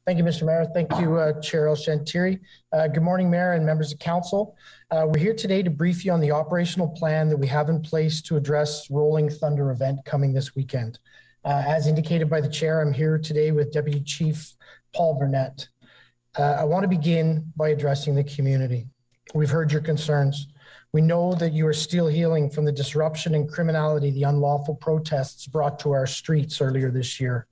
Thank you, Mr. Mayor. Thank you, Chair El-Shantiri. Good morning, Mayor and members of Council. We're here today to brief you on the operational plan that we have in place to address Rolling Thunder event coming this weekend. As indicated by the Chair, I'm here today with Deputy Chief Paul Burnett. I want to begin by addressing the community. We've heard your concerns. We know that you are still healing from the disruption and criminality the unlawful protests brought to our streets earlier this year.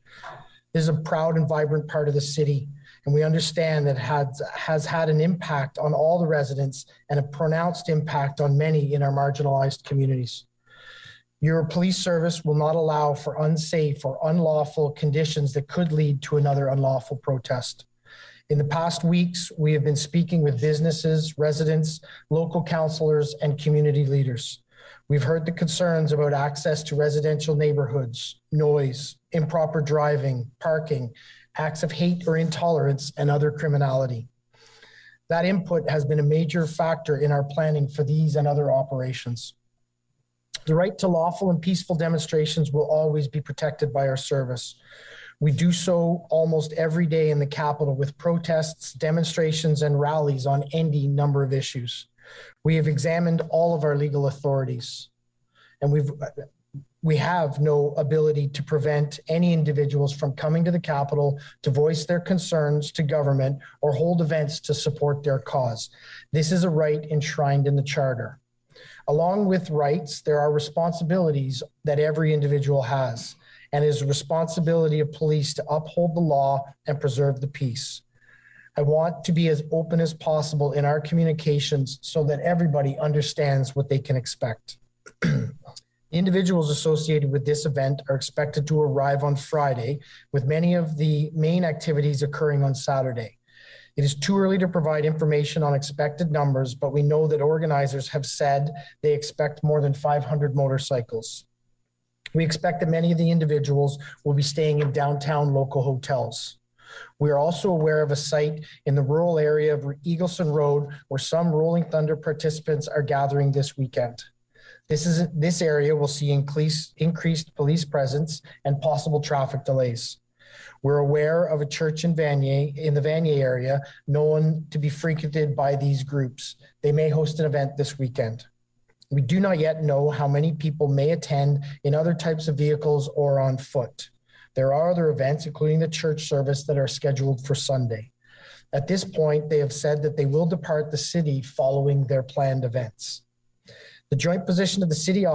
This is a proud and vibrant part of the city, and we understand that it has had an impact on all the residents and a pronounced impact on many in our marginalized communities. Your police service will not allow for unsafe or unlawful conditions that could lead to another unlawful protest. In the past weeks, we have been speaking with businesses, residents, local councillors, and community leaders. We've heard the concerns about access to residential neighborhoods, noise, improper driving, parking, acts of hate or intolerance, and other criminality. That input has been a major factor in our planning for these and other operations. The right to lawful and peaceful demonstrations will always be protected by our service. We do so almost every day in the capital with protests, demonstrations, and rallies on any number of issues. We have examined all of our legal authorities, and we have no ability to prevent any individuals from coming to the Capitol to voice their concerns to government or hold events to support their cause. This is a right enshrined in the Charter. Along with rights, there are responsibilities that every individual has, and it is the responsibility of police to uphold the law and preserve the peace. I want to be as open as possible in our communications so that everybody understands what they can expect. Individuals associated with this event are expected to arrive on Friday, with many of the main activities occurring on Saturday. It is too early to provide information on expected numbers, but we know that organizers have said they expect more than 500 motorcycles. We expect that many of the individuals will be staying in downtown local hotels. We are also aware of a site in the rural area of Eagleson Road where some Rolling Thunder participants are gathering this weekend. This area will see increased police presence and possible traffic delays. We're aware of a church in the Vanier area known to be frequented by these groups. They may host an event this weekend. We do not yet know how many people may attend in other types of vehicles or on foot. There are other events, including the church service, that are scheduled for Sunday. At this point, they have said that they will depart the city following their planned events. The joint position of the City of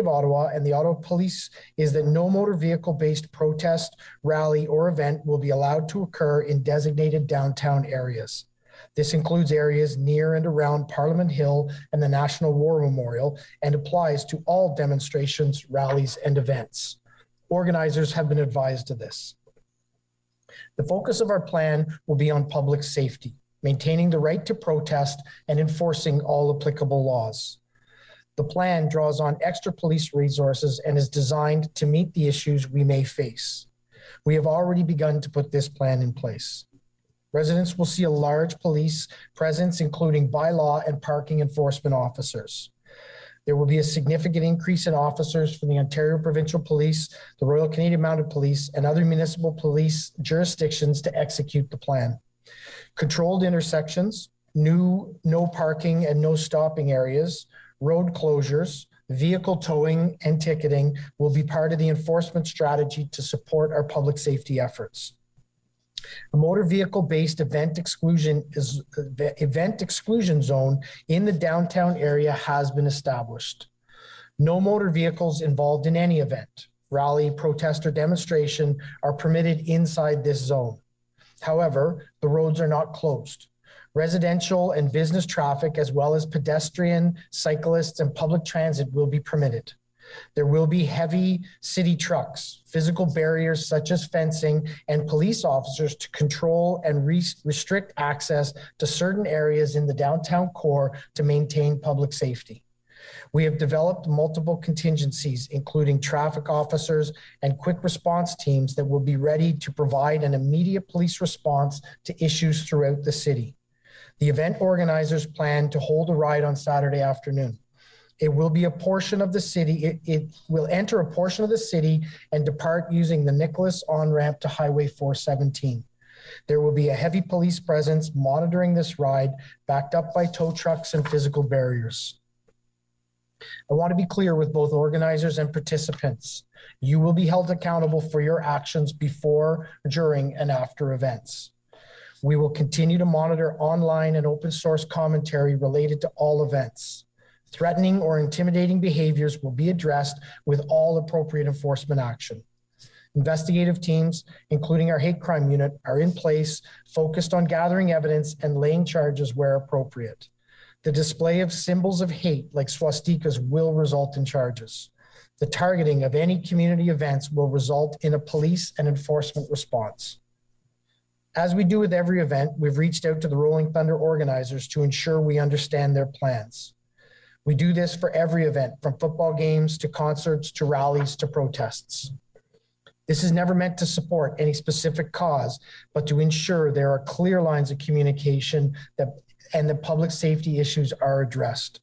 Ottawa and the Ottawa Police is that no motor vehicle-based protest, rally, or event will be allowed to occur in designated downtown areas. This includes areas near and around Parliament Hill and the National War Memorial and applies to all demonstrations, rallies, and events. Organizers have been advised of this. The focus of our plan will be on public safety, maintaining the right to protest and enforcing all applicable laws. The plan draws on extra police resources and is designed to meet the issues we may face. We have already begun to put this plan in place. Residents will see a large police presence, including by-law and parking enforcement officers. There will be a significant increase in officers from the Ontario Provincial Police, the Royal Canadian Mounted Police, and other municipal police jurisdictions to execute the plan. Controlled intersections, new no parking and no stopping areas, road closures, vehicle towing, and ticketing will be part of the enforcement strategy to support our public safety efforts. A motor vehicle-based event exclusion zone in the downtown area has been established. No motor vehicles involved in any event, rally, protest, or demonstration are permitted inside this zone. However, the roads are not closed. Residential and business traffic, as well as pedestrian, cyclists, and public transit will be permitted. There will be heavy city trucks, physical barriers such as fencing, and police officers to control and restrict access to certain areas in the downtown core to maintain public safety. We have developed multiple contingencies, including traffic officers and quick response teams that will be ready to provide an immediate police response to issues throughout the city. The event organizers plan to hold a ride on Saturday afternoon. It will be a portion of the city. It will enter a portion of the city and depart using the Nicholas on-ramp to Highway 417. There will be a heavy police presence monitoring this ride, backed up by tow trucks and physical barriers. I want to be clear with both organizers and participants. You will be held accountable for your actions before, during, and after events. We will continue to monitor online and open source commentary related to all events. Threatening or intimidating behaviors will be addressed with all appropriate enforcement action. Investigative teams, including our hate crime unit, are in place, focused on gathering evidence and laying charges where appropriate. The display of symbols of hate like swastikas will result in charges. The targeting of any community events will result in a police and enforcement response. As we do with every event, we've reached out to the Rolling Thunder organizers to ensure we understand their plans. We do this for every event, from football games to concerts to rallies to protests. This is never meant to support any specific cause, but to ensure there are clear lines of communication and the public safety issues are addressed.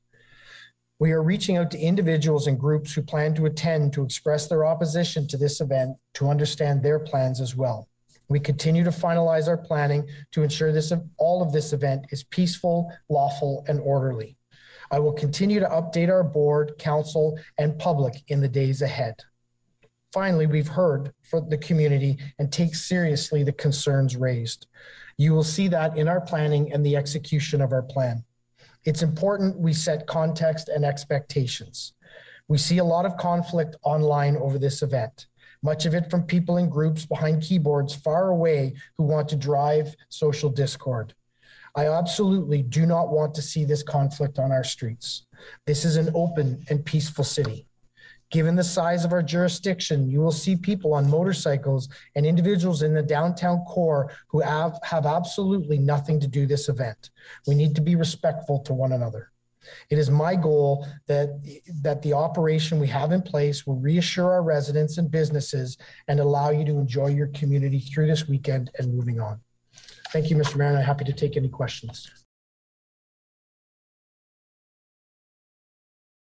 We are reaching out to individuals and groups who plan to attend to express their opposition to this event to understand their plans as well. We continue to finalize our planning to ensure all of this event is peaceful, lawful, and orderly. I will continue to update our board, council, and public in the days ahead. Finally, we've heard from the community and take seriously the concerns raised. You will see that in our planning and the execution of our plan. It's important we set context and expectations. We see a lot of conflict online over this event, much of it from people in groups behind keyboards far away who want to drive social discord. I absolutely do not want to see this conflict on our streets. This is an open and peaceful city. Given the size of our jurisdiction, you will see people on motorcycles and individuals in the downtown core who have absolutely nothing to do this event. We need to be respectful to one another. It is my goal that the operation we have in place will reassure our residents and businesses and allow you to enjoy your community through this weekend and moving on. Thank you, Mr. Mayor, and I'm happy to take any questions.